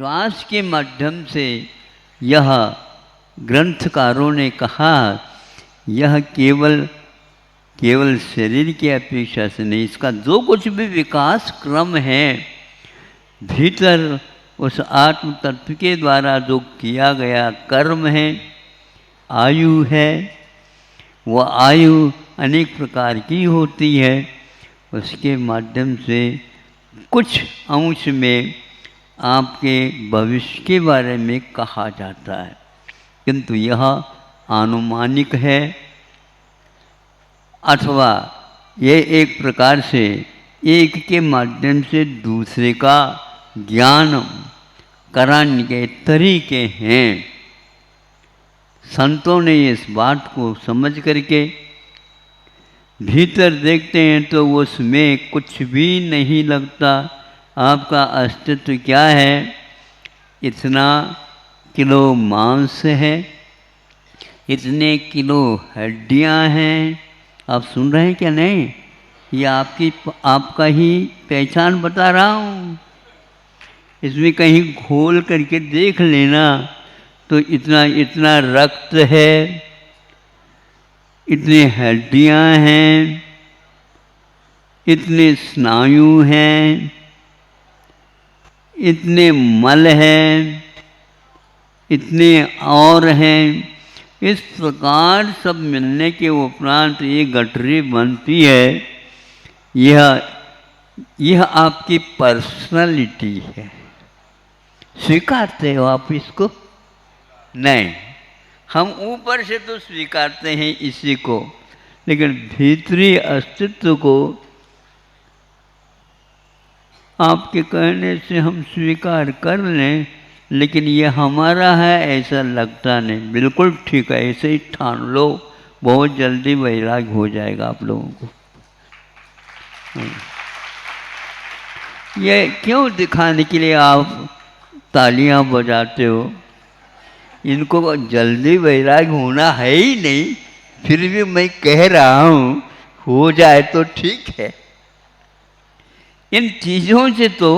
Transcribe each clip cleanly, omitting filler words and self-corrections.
श्वास के माध्यम से यह ग्रंथकारों ने कहा, यह केवल शरीर की अपेक्षा से नहीं, इसका जो कुछ भी विकास क्रम है भीतर उस आत्म तत्व के द्वारा जो किया गया कर्म है, आयु है, वह आयु अनेक प्रकार की होती है। उसके माध्यम से कुछ अंश में आपके भविष्य के बारे में कहा जाता है, किंतु यह आनुमानिक है, अथवा ये एक प्रकार से एक के माध्यम से दूसरे का ज्ञान कराने के तरीके हैं। संतों ने इस बात को समझ करके भीतर देखते हैं तो उसमें कुछ भी नहीं लगता। आपका अस्तित्व क्या है? इतना किलो मांस है, इतने किलो हड्डियां हैं। आप सुन रहे हैं क्या? नहीं, ये आपका ही पहचान बता रहा हूँ। इसमें कहीं घोल करके देख लेना तो इतना रक्त है, इतनी हड्डियां हैं, इतने स्नायु हैं, इतने मल हैं, इतने और हैं। इस प्रकार सब मिलने के उपरांत ये गठरी बनती है। यह आपकी पर्सनालिटी है। स्वीकारते हो आप इसको? नहीं, हम ऊपर से तो स्वीकारते हैं इसी को, लेकिन भीतरी अस्तित्व को आपके कहने से हम स्वीकार कर लें, लेकिन ये हमारा है ऐसा लगता नहीं। बिल्कुल ठीक है, ऐसे ही ठान लो, बहुत जल्दी वैराग्य हो जाएगा आप लोगों को। ये क्यों दिखाने के लिए आप तालियां बजाते हो? इनको जल्दी वैराग्य होना है ही नहीं, फिर भी मैं कह रहा हूँ हो जाए तो ठीक है। इन चीज़ों से तो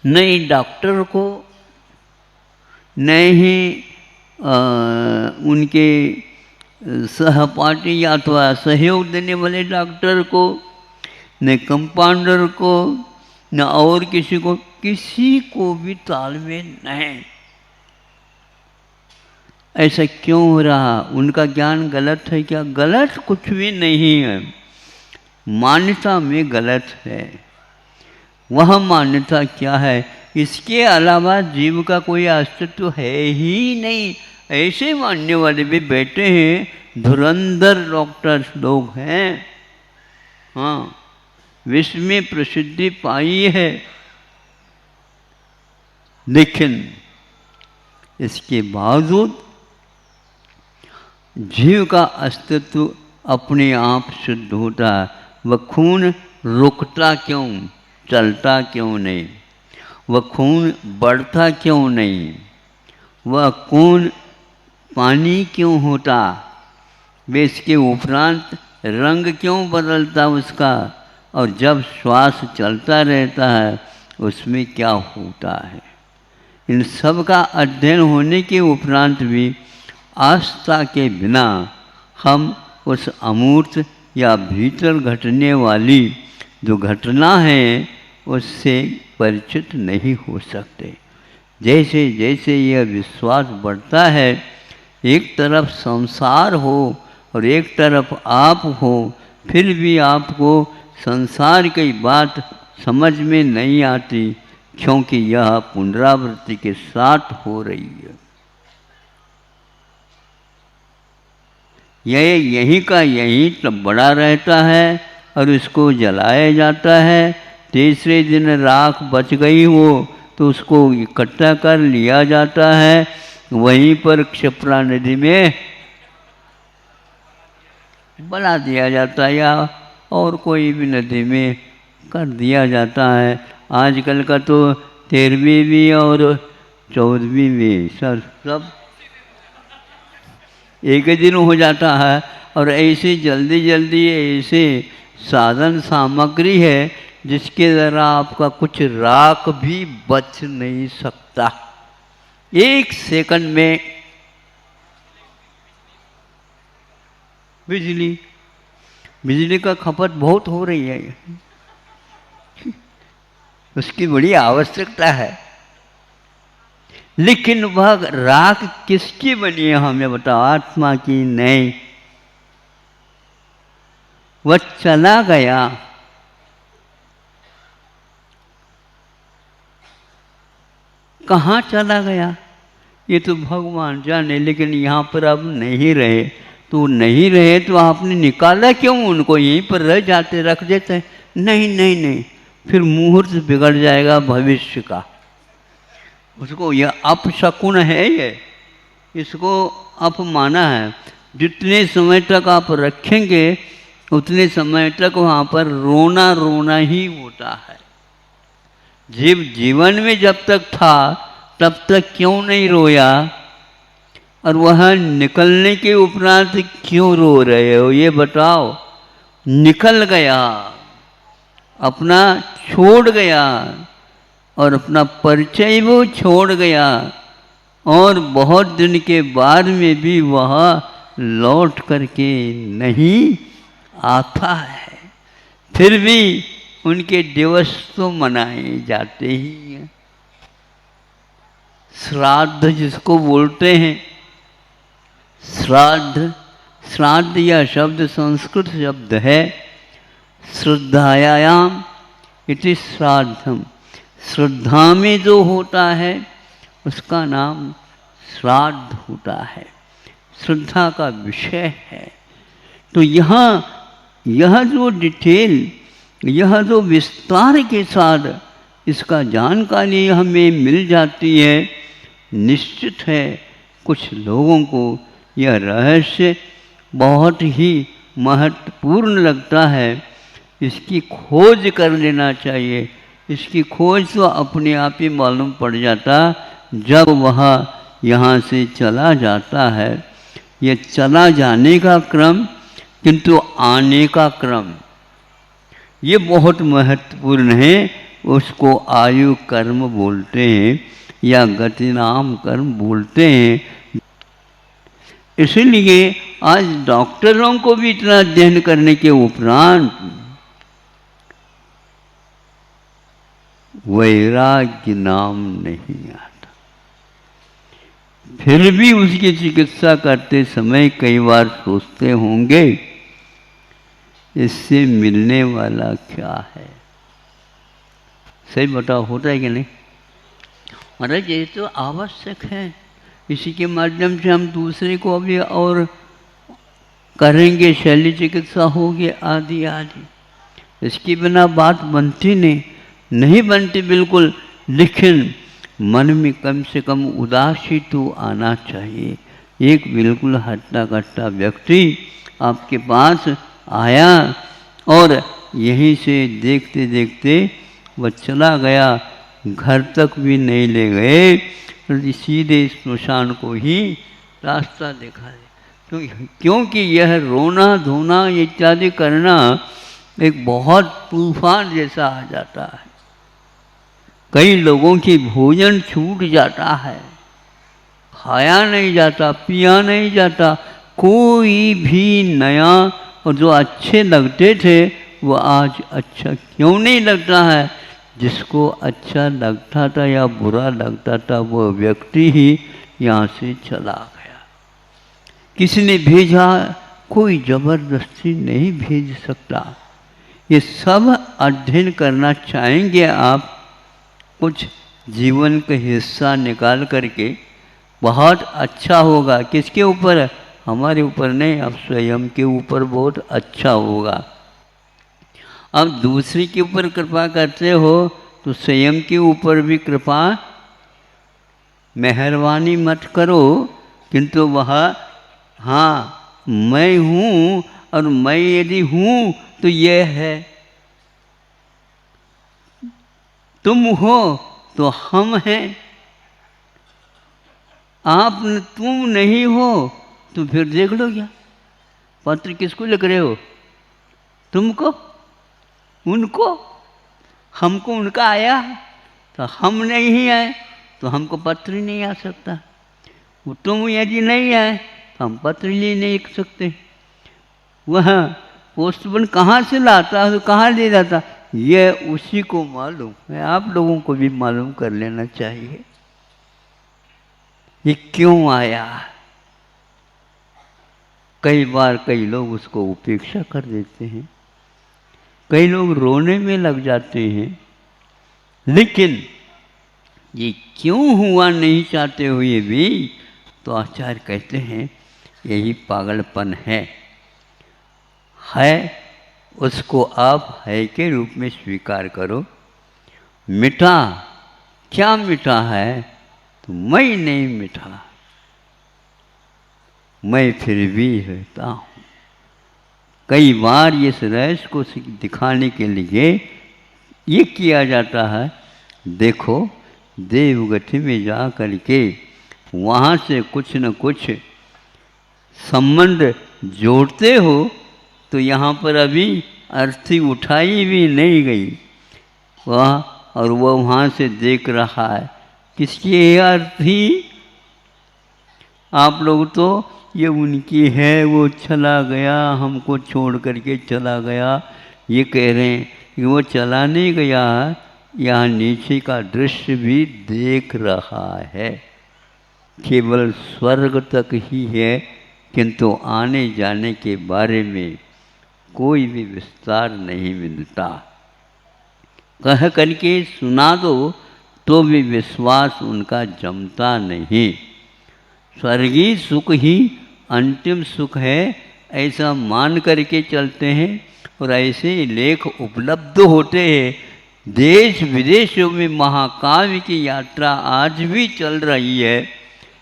नहीं डॉक्टर को, न ही उनके सहपाठी अथवा सहयोग देने वाले डॉक्टर को, न कंपाउंडर को, न और किसी को भी तालमेल नहीं। ऐसा क्यों हो रहा? उनका ज्ञान गलत है क्या? गलत कुछ भी नहीं है, मान्यता में गलत है। वह मान्यता क्या है? इसके अलावा जीव का कोई अस्तित्व है ही नहीं, ऐसे मानने वाले भी बैठे हैं। धुरंधर डॉक्टर्स लोग हैं, हाँ, विश्व में प्रसिद्धि पाई है, लेकिन इसके बावजूद जीव का अस्तित्व अपने आप सिद्ध होता है। वह खून रुकता क्यों, चलता क्यों नहीं? वह खून बढ़ता क्यों नहीं? वह खून पानी क्यों होता? वे इसके उपरांत रंग क्यों बदलता उसका? और जब श्वास चलता रहता है उसमें क्या होता है? इन सब का अध्ययन होने के उपरांत भी आस्था के बिना हम उस अमूर्त या भीतर घटने वाली जो घटना है उससे परिचित नहीं हो सकते। जैसे जैसे यह विश्वास बढ़ता है, एक तरफ संसार हो और एक तरफ आप हो, फिर भी आपको संसार की बात समझ में नहीं आती, क्योंकि यह पुनरावृत्ति के साथ हो रही है। यह यहीं का यहीं तब बड़ा रहता है और इसको जलाया जाता है। तीसरे दिन राख बच गई हो तो उसको इकट्ठा कर लिया जाता है, वहीं पर क्षिप्रा नदी में बना दिया जाता है या और कोई भी नदी में कर दिया जाता है। आजकल का तो 13वीं भी और 14वीं भी सब एक ही दिन हो जाता है। और ऐसे जल्दी जल्दी ऐसे साधन सामग्री है जिसके द्वारा आपका कुछ राख भी बच नहीं सकता। एक सेकंड में बिजली का खपत बहुत हो रही है, उसकी बड़ी आवश्यकता है। लेकिन वह राख किसकी बनी है हमें बताओ? आत्मा की नहीं। वह चला गया, कहाँ चला गया ये तो भगवान जाने, लेकिन यहाँ पर अब नहीं रहे। तो नहीं रहे तो आपने निकाला क्यों उनको? यहीं पर रह जाते, रख देते। नहीं नहीं नहीं, फिर मुहूर्त बिगड़ जाएगा भविष्य का। उसको यह अपशकुन है, ये इसको अपमाना है। जितने समय तक आप रखेंगे उतने समय तक वहाँ पर रोना रोना ही होता है। जीवन में जब तक था तब तक क्यों नहीं रोया, और वह निकलने के उपरांत क्यों रो रहे हो ये बताओ? निकल गया, अपना छोड़ गया, और अपना परिचय वो छोड़ गया, और बहुत दिन के बाद में भी वह लौट करके नहीं आता है। फिर भी उनके दिवस तो मनाए जाते ही हैं। श्राद्ध जिसको बोलते हैं, श्राद्ध यह शब्द संस्कृत शब्द है। श्रद्धायाम इति श्राद्धम, श्रद्धा में जो होता है उसका नाम श्राद्ध होता है, श्रद्धा का विषय है। तो यहाँ यह जो डिटेल, यह जो विस्तार के साथ इसका जानकारी हमें मिल जाती है, निश्चित है कुछ लोगों को यह रहस्य बहुत ही महत्वपूर्ण लगता है। इसकी खोज कर लेना चाहिए। इसकी खोज तो अपने आप ही मालूम पड़ जाता जब वह यहाँ से चला जाता है। ये चला जाने का क्रम, किंतु आने का क्रम ये बहुत महत्वपूर्ण है। उसको आयु कर्म बोलते हैं या गतिनाम कर्म बोलते हैं। इसलिए आज डॉक्टरों को भी इतना अध्ययन करने के उपरांत वैराग्य नाम नहीं आता। फिर भी उसकी चिकित्सा करते समय कई बार सोचते होंगे इससे मिलने वाला क्या है। सही बताओ, होता है कि नहीं? महाराज ये तो आवश्यक है, इसी के माध्यम से हम दूसरे को अभी और करेंगे, शल्य चिकित्सा होगी आदि आदि। इसके बिना बात बनती नहीं बनती बिल्कुल। लेकिन मन में कम से कम उदासी तो आना चाहिए। एक बिल्कुल हट्टा कट्टा व्यक्ति आपके पास आया और यहीं से देखते देखते वह चला गया, घर तक भी नहीं ले गए, सीधे स्मशान को ही रास्ता दिखा दे। क्योंकि यह रोना धोना इत्यादि करना एक बहुत तूफान जैसा आ जाता है। कई लोगों की भोजन छूट जाता है, खाया नहीं जाता, पिया नहीं जाता। कोई भी नया और जो अच्छे लगते थे वो आज अच्छा क्यों नहीं लगता है? जिसको अच्छा लगता था या बुरा लगता था वो व्यक्ति ही यहाँ से चला गया। किसी ने भेजा, कोई जबरदस्ती नहीं भेज सकता। ये सब अध्ययन करना चाहेंगे आप, कुछ जीवन का हिस्सा निकाल करके, बहुत अच्छा होगा। किसके ऊपर? हमारे ऊपर नहीं, अब स्वयं के ऊपर बहुत अच्छा होगा। अब दूसरे के ऊपर कृपा करते हो तो स्वयं के ऊपर भी कृपा मेहरबानी मत करो। किंतु वह हाँ मैं हूँ, और मैं यदि हूँ तो यह है, तुम हो तो हम हैं। आप तुम नहीं हो तो फिर देख लो क्या पत्र किसको लिख रहे हो? तुमको? उनको? हमको उनका आया तो हम नहीं आए तो हमको पत्र ही नहीं आ सकता। वो तुम यदि नहीं आए तो हम पत्र ही नहीं लिख सकते। वह पोस्टमैन कहाँ से लाता है, कहाँ ले जाता, ये उसी को मालूम है। आप लोगों को भी मालूम कर लेना चाहिए ये क्यों आया। कई बार कई लोग उसको उपेक्षा कर देते हैं, कई लोग रोने में लग जाते हैं, लेकिन ये क्यों हुआ नहीं चाहते हुए भी तो आचार्य कहते हैं यही पागलपन है। उसको आप है के रूप में स्वीकार करो। मिटा क्या मिटा है तो मैं नहीं मिटा, मैं फिर भी रहता हूँ। कई बार इस रहस्य को दिखाने के लिए ये किया जाता है, देखो देवगति में जा कर के वहाँ से कुछ न कुछ संबंध जोड़ते हो तो यहाँ पर अभी अर्थी उठाई भी नहीं गई और वह वहाँ से देख रहा है किसकी है अर्थी। आप लोग तो ये उनकी है, वो चला गया हमको छोड़ करके चला गया, ये कह रहे हैं कि वो चला नहीं गया, यहाँ नीचे का दृश्य भी देख रहा है। केवल स्वर्ग तक ही है, किंतु आने जाने के बारे में कोई भी विस्तार नहीं मिलता। कह करके सुना दो तो भी विश्वास उनका जमता नहीं। स्वर्गीय सुख ही अंतिम सुख है ऐसा मान करके चलते हैं और ऐसे लेख उपलब्ध होते हैं। देश विदेशों में महाकाव्य की यात्रा आज भी चल रही है।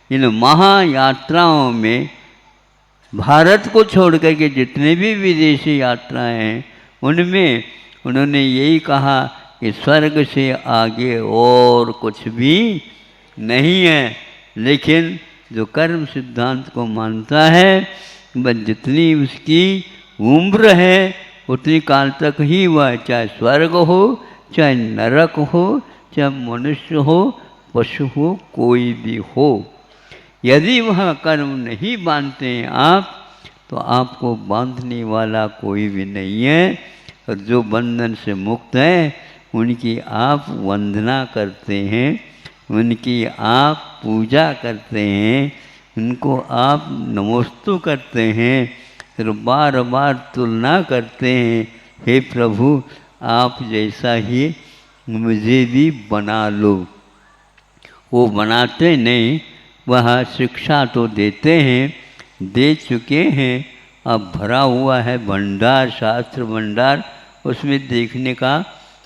इन महायात्राओं में भारत को छोड़ करके जितने भी विदेशी यात्राएं हैं उनमें उन्होंने यही कहा कि स्वर्ग से आगे और कुछ भी नहीं है। लेकिन जो कर्म सिद्धांत को मानता है बस जितनी उसकी उम्र है उतनी काल तक ही वह, चाहे स्वर्ग हो चाहे नरक हो चाहे मनुष्य हो पशु हो कोई भी हो, यदि वह कर्म नहीं बांधते हैं आप तो आपको बांधने वाला कोई भी नहीं है। और जो बंधन से मुक्त है उनकी आप वंदना करते हैं, उनकी आप पूजा करते हैं, उनको आप नमोस्तु करते हैं, फिर बार बार तुलना करते हैं, हे प्रभु आप जैसा ही मुझे भी बना लो। वो बनाते नहीं, वह शिक्षा तो देते हैं, दे चुके हैं। अब भरा हुआ है भंडार, शास्त्र भंडार, उसमें देखने का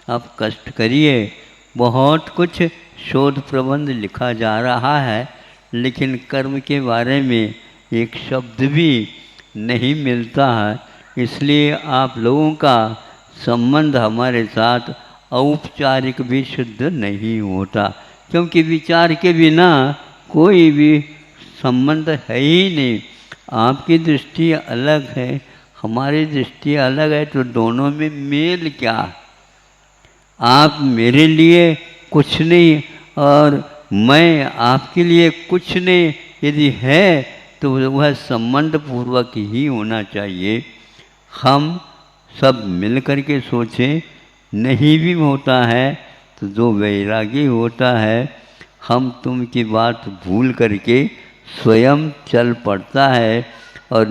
आप कष्ट करिए। बहुत कुछ शोध प्रबंध लिखा जा रहा है, लेकिन कर्म के बारे में एक शब्द भी नहीं मिलता है। इसलिए आप लोगों का संबंध हमारे साथ औपचारिक भी शुद्ध नहीं होता, क्योंकि विचार के बिना कोई भी संबंध है ही नहीं। आपकी दृष्टि अलग है, हमारी दृष्टि अलग है, तो दोनों में मेल क्या। आप मेरे लिए कुछ नहीं और मैं आपके लिए कुछ नहीं, यदि है तो वह संबंध पूर्वक ही होना चाहिए। हम सब मिल कर के सोचें, नहीं भी होता है तो जो वैरागी होता है हम तुम की बात भूल करके स्वयं चल पड़ता है और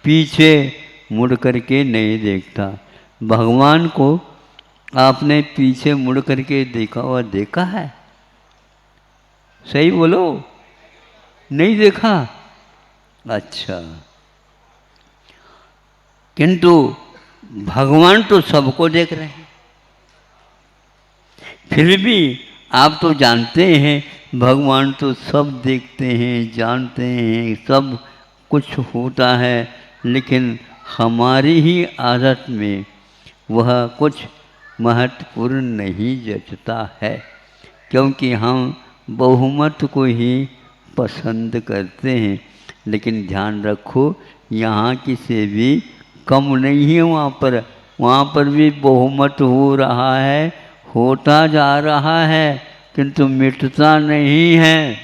पीछे मुड़ करके नहीं देखता। भगवान को आपने पीछे मुड़ करके देखा हुआ देखा है? सही बोलो, नहीं देखा? अच्छा, किंतु भगवान तो सबको देख रहे हैं। फिर भी आप तो जानते हैं भगवान तो सब देखते हैं, जानते हैं, सब कुछ होता है, लेकिन हमारी ही आदत में वह कुछ महत्वपूर्ण नहीं जचता है, क्योंकि हम बहुमत को ही पसंद करते हैं। लेकिन ध्यान रखो यहाँ की से भी कम नहीं है, वहाँ पर भी बहुमत हो रहा है, होता जा रहा है किंतु मिटता नहीं है।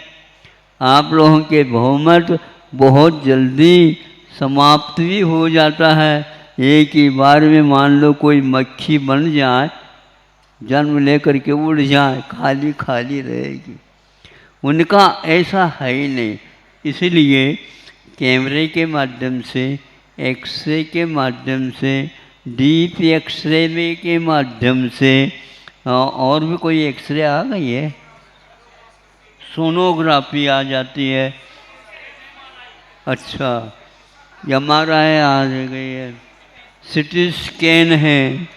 आप लोगों के बहुमत बहुत जल्दी समाप्त भी हो जाता है। एक ही बार में मान लो कोई मक्खी बन जाए, जन्म लेकर के उड़ जाए, खाली खाली रहेगी। उनका ऐसा है ही नहीं। इसलिए कैमरे के माध्यम से, एक्सरे के माध्यम से, डीप एक्सरे में के माध्यम से, और भी कोई एक्सरे आ गई है, सोनोग्राफी आ जाती है, अच्छा MRI आ गई है, सिटी स्कैन है।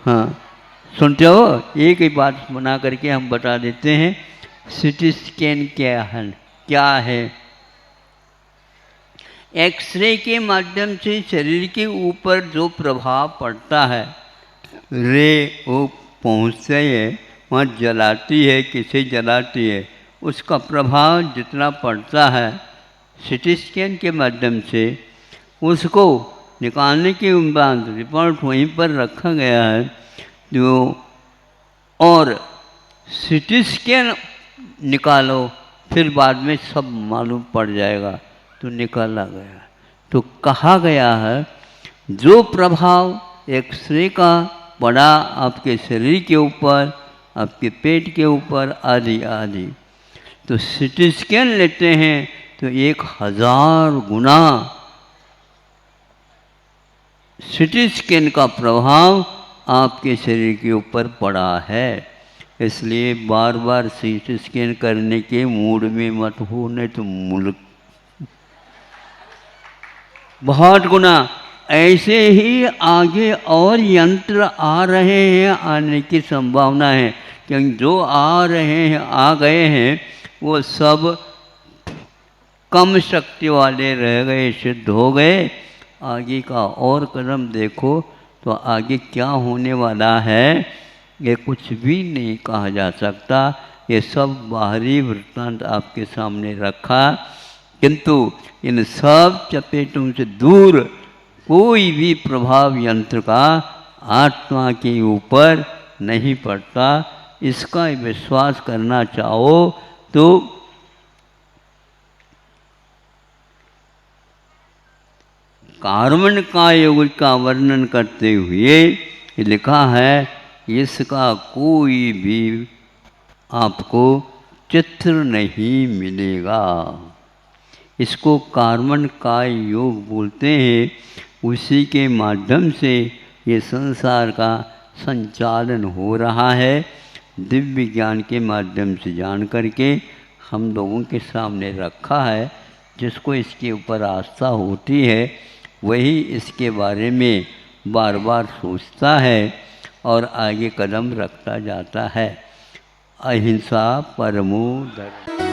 हाँ सुनते हो, एक ही बात बना करके हम बता देते हैं। सिटी स्कैन क्या है? एक्सरे के माध्यम से शरीर के ऊपर जो प्रभाव पड़ता है, रे वो पहुँचते है, वहाँ जलाती है, किसे जलाती है, उसका प्रभाव जितना पड़ता है सिटी स्कैन के माध्यम से, उसको निकालने के बाद रिपोर्ट वहीं पर रखा गया है। जो और सिटी स्कैन निकालो, फिर बाद में सब मालूम पड़ जाएगा, तो निकाला गया। तो कहा गया है जो प्रभाव एक्सरे का पड़ा आपके शरीर के ऊपर, आपके पेट के ऊपर आदि आदि, तो सिटी स्कैन लेते हैं तो 1000 गुना सिटी स्कैन का प्रभाव आपके शरीर के ऊपर पड़ा है। इसलिए बार बार सिटी स्कैन करने के मूड में मत हो, नहीं तो मुल्क बहुत गुना। ऐसे ही आगे और यंत्र आ रहे हैं, आने की संभावना है, क्योंकि जो आ रहे हैं, आ गए हैं, वो सब कम शक्ति वाले रह गए, सिद्ध हो गए। आगे का और कदम देखो तो आगे क्या होने वाला है, ये कुछ भी नहीं कहा जा सकता। ये सब बाहरी वृत्तांत आपके सामने रखा, किंतु इन सब चपेटों से दूर कोई भी प्रभाव यंत्र का आत्मा के ऊपर नहीं पड़ता। इसका विश्वास करना चाहो तो कार्बन का योग का वर्णन करते हुए लिखा है, इसका कोई भी आपको चित्र नहीं मिलेगा। इसको कार्बन का योग बोलते हैं। उसी के माध्यम से ये संसार का संचालन हो रहा है। दिव्य ज्ञान के माध्यम से जान करके हम लोगों के सामने रखा है। जिसको इसके ऊपर आस्था होती है वही इसके बारे में बार बार सोचता है और आगे कदम रखता जाता है। अहिंसा परमो धर्म।